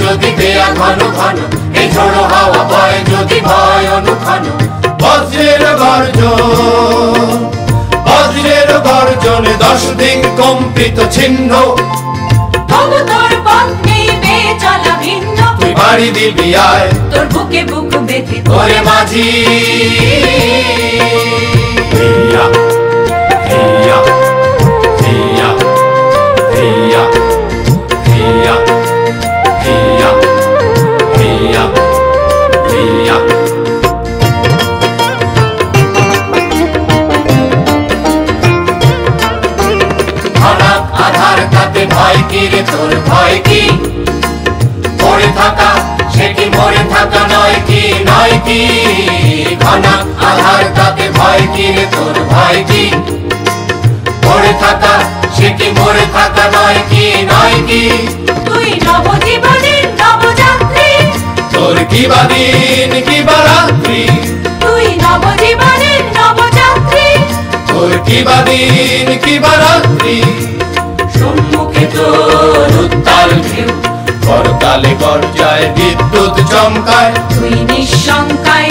যদি দেয়া ঘন ঘন, এই ঝোড়ো হাওয়া বয় যদি ভয় অনুক্ষণ। বজ্রের গর্জন, বজ্রের গর্জনে 10 দিক কম্পিত ছিন্ন। তবু তোর পথ নেই বেয়ে চলা ভিন্ন। তুই বাড়ি দিবি আয়, তোর বুকে বুক বেঁধে ওরে মাঝি। হিয়া হিয়া হিয়া হিয়া হিয়া হিয়া হিয়া হিয়া। ঘনা আধার তাতে ভয় কি রে তোর, ভয় কি? পড়ে থাকা সে কি মরে থাকা নয় কি, নয় কি? ঘনা আধার তাতে ভয় কি রে তোর, ভয় কি? পড়ে থাকা সে কি মরে থাকা নয় কি, নয় কি? তুই নবজীবনের নবযাত্রী, তোর কি বা দিন কি বা রাত্রি, তুই নবজীবনের নবযাত্রী। তোর কি বা দিন কি বা রাত্রি। সম্মুখে তোর উত্তাল ঢেউ, করতালে গর্জায় বিদ্যুৎ চমকায়। তুই নিঃশঙ্কায়